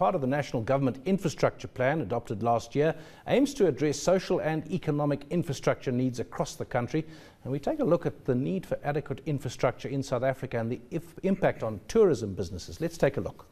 part of the National Government Infrastructure Plan adopted last year, aims to address social and economic infrastructure needs across the country. And we take a look at the need for adequate infrastructure in South Africa and the impact on tourism businesses. Let's take a look.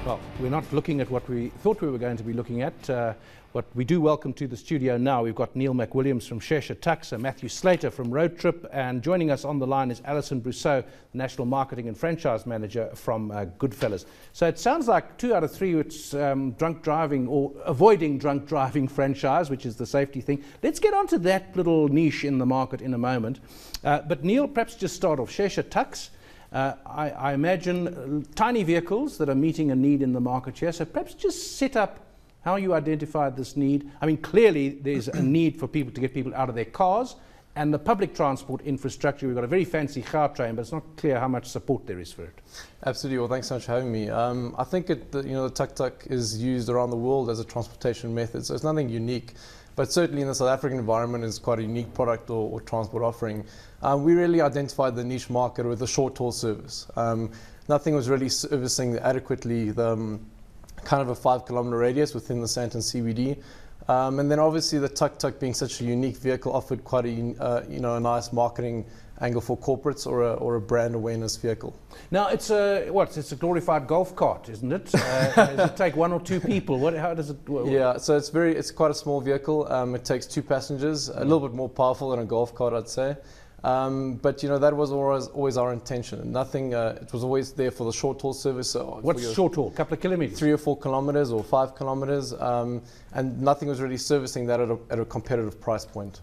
Well, we're not looking at what we thought we were going to be looking at. What we do welcome to the studio now, we've got Neil McWilliams from SHESHA TUKS, Matthew SLATER from Road Trip, and joining us on the line is Alison Brousseau, National Marketing and Franchise Manager from Goodfellas. So it sounds like 2 out of 3 it's drunk driving or avoiding drunk driving franchise, which is the safety thing. Let's get onto that little niche in the market in a moment. But Neil, perhaps just start off. SHESHA TUKS. I imagine tiny vehicles that are meeting a need in the market here. So perhaps just set up how you identified this need. I mean, clearly there's a need for people to get people out of their cars, and the public transport infrastructure. We've got a very fancy car train, but it's not clear how much support there is for it. Absolutely. Well, thanks so much for having me. I think the tuk-tuk is used around the world as a transportation method, so it's nothing unique. But certainly in the South African environment, it's quite a unique product or transport offering. We really identified the niche market with a short haul service. Nothing was really servicing adequately the kind of a 5-kilometer radius within the Sandton CBD. And then obviously the tuk-tuk being such a unique vehicle offered quite a nice marketing angle for corporates or a brand awareness vehicle. Now it's a it's a glorified golf cart, isn't it? Does it take 1 or 2 people? How does it work? Yeah, so it's quite a small vehicle. It takes 2 passengers, a little bit more powerful than a golf cart, I'd say. But that was always our intention. Nothing. It was always there for the short haul service. So what's short haul? Couple of kilometers? 3 or 4 kilometers or 5 kilometers, and nothing was really servicing that at a competitive price point.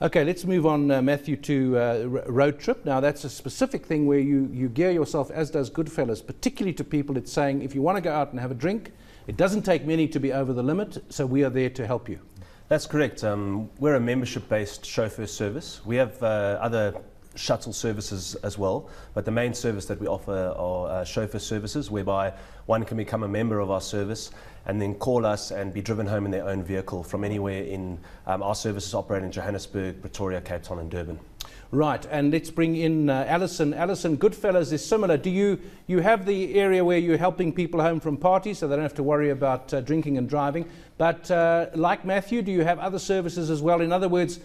Okay, let's move on, Matthew, to Road Trip. Now, that's a specific thing where you gear yourself, as does Goodfellas, particularly to people. It's saying if you want to go out and have a drink, it doesn't take many to be over the limit, so we are there to help you. That's correct. We're a membership-based chauffeur service. We have other shuttle services as well, but the main service that we offer are chauffeur services, whereby one can become a member of our service and then call us and be driven home in their own vehicle from anywhere in our services operate in Johannesburg, Pretoria, Cape Town and Durban. Right, and let's bring in Alison. Alison, Goodfellas is similar. Do you have the area where you're helping people home from parties so they don't have to worry about drinking and driving? But like Matthew, do you have other services as well? In other words,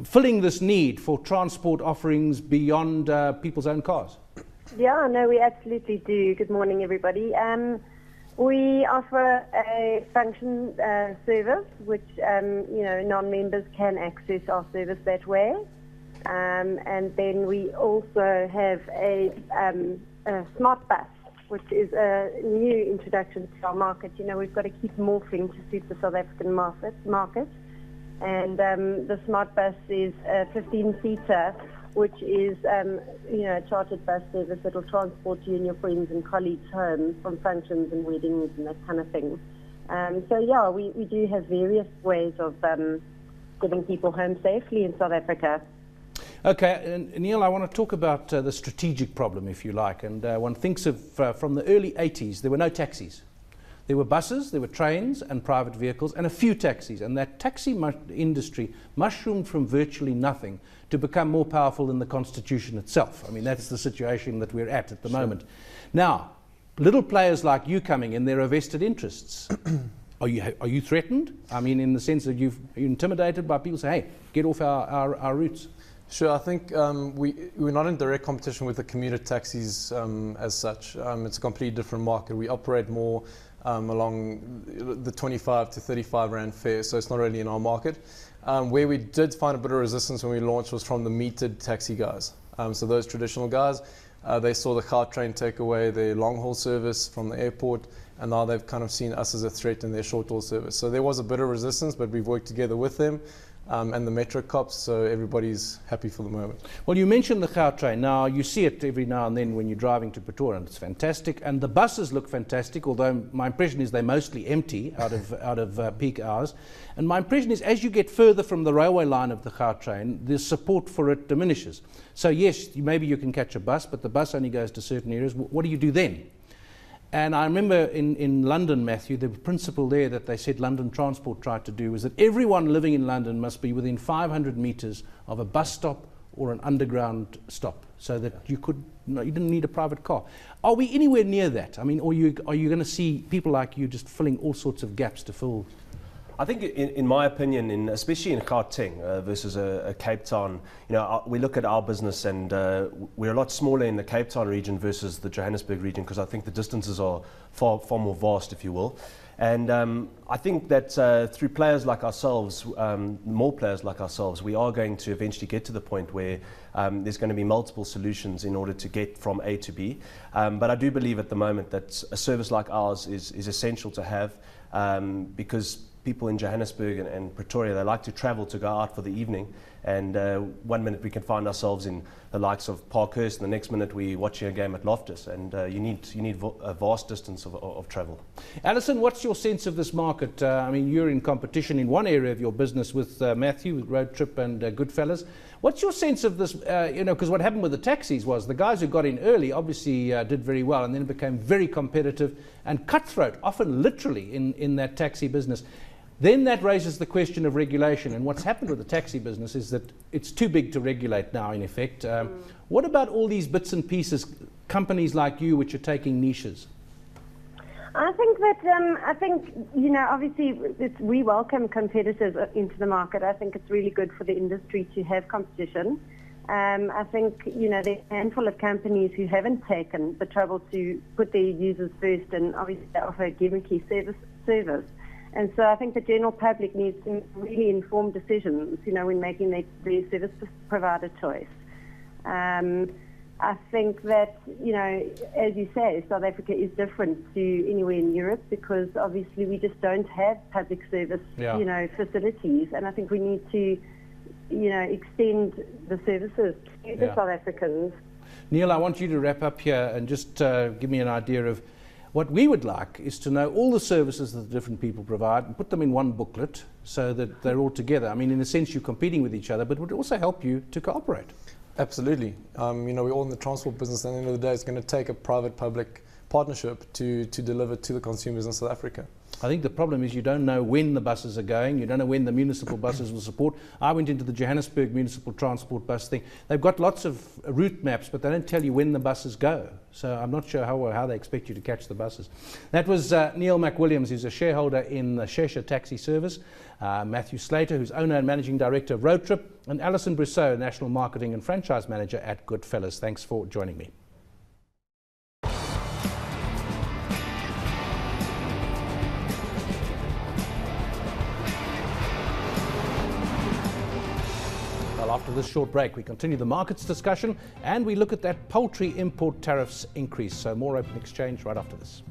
filling this need for transport offerings beyond people's own cars? Yeah, no, we absolutely do. Good morning, everybody. We offer a function service, which non-members can access our service that way. And then we also have a smart bus, which is a new introduction to our market. We've got to keep morphing to suit the South African market. And the smart bus is a 15-seater, which is a chartered bus service that will transport you and your friends and colleagues home from functions and weddings and that kind of thing. So yeah, we do have various ways of getting people home safely in South Africa. Okay, and Neil, I want to talk about the strategic problem, if you like. And one thinks of from the early 80s, there were no taxis. There were buses, there were trains and private vehicles and a few taxis. And that taxi industry mushroomed from virtually nothing to become more powerful than the Constitution itself. I mean, that's the situation that we're at the moment. Now, little players like you coming in, there are vested interests. Are you threatened? I mean, in the sense that you're intimidated by people saying, hey, get off our routes. Sure, I think we're not in direct competition with the commuter taxis as such. It's a completely different market. We operate more along the 25 to 35 Rand fare, so it's not really in our market. Where we did find a bit of resistance when we launched was from the metered taxi guys. So those traditional guys, they saw the car train take away their long haul service from the airport, and now they've kind of seen us as a threat in their short haul service. So there was a bit of resistance, but we've worked together with them. And the metro cops, so everybody's happy for the moment. Well, you mentioned the car train. Now, you see it every now and then when you're driving to Pretoria, and it's fantastic. And the buses look fantastic, although my impression is they're mostly empty out of peak hours. And my impression is as you get further from the railway line of the car train, the support for it diminishes. So yes, maybe you can catch a bus, but the bus only goes to certain areas. What do you do then? And I remember in London, Matthew, the principle there that they said London Transport tried to do was that everyone living in London must be within 500 metres of a bus stop or an underground stop, so that you didn't need a private car. Are we anywhere near that? I mean, are you going to see people like you just filling all sorts of gaps to fill? I think, in my opinion, especially in Gauteng versus a Cape Town, we look at our business, and we're a lot smaller in the Cape Town region versus the Johannesburg region, because I think the distances are far more vast, if you will. And I think that through players like ourselves, more players like ourselves, we are going to eventually get to the point where there's going to be multiple solutions in order to get from A to B. But I do believe at the moment that a service like ours is essential to have, because people in Johannesburg and Pretoria, they like to travel to go out for the evening, and 1 minute we can find ourselves in the likes of Parkhurst, and the next minute we're watching a game at Loftus, and you need a vast distance of travel. Alison, what's your sense of this market? I mean, you're in competition in one area of your business with Matthew, with Road Trip and Goodfellas. What's your sense of this, because what happened with the taxis was the guys who got in early obviously did very well, and then it became very competitive and cutthroat, often literally in that taxi business. Then that raises the question of regulation, and what's happened with the taxi business is that it's too big to regulate now, in effect. What about all these bits and pieces, companies like you which are taking niches? I think that, obviously we welcome competitors into the market. I think it's really good for the industry to have competition. I think, there's a handful of companies who haven't taken the trouble to put their users first, and obviously they offer a gimmicky service. And so I think the general public needs to make really informed decisions, when making their service provider choice. I think that, as you say, South Africa is different to anywhere in Europe, because obviously we just don't have public service, facilities. And I think we need to, extend the services to the South Africans. Neil, I want you to wrap up here and just give me an idea of what we would like is to know all the services that the different people provide and put them in one booklet so that they're all together. I mean, in a sense, you're competing with each other, but it would also help you to cooperate. Absolutely. We're all in the transport business, and at the end of the day, it's going to take a private-public partnership to deliver to the consumers in South Africa. I think the problem is you don't know when the buses are going, you don't know when the municipal buses will support. I went into the Johannesburg municipal transport bus thing. They've got lots of route maps, but they don't tell you when the buses go. So I'm not sure how they expect you to catch the buses. That was Neil McWilliams, who's a shareholder in the SHESHA taxi service, Matthew SLATER, who's owner and managing director of Road Trip, and Alison Brousseau, national marketing and franchise manager at Goodfellas. Thanks for joining me. After this short break, we continue the markets discussion and we look at that poultry import tariffs increase. So more open exchange right after this.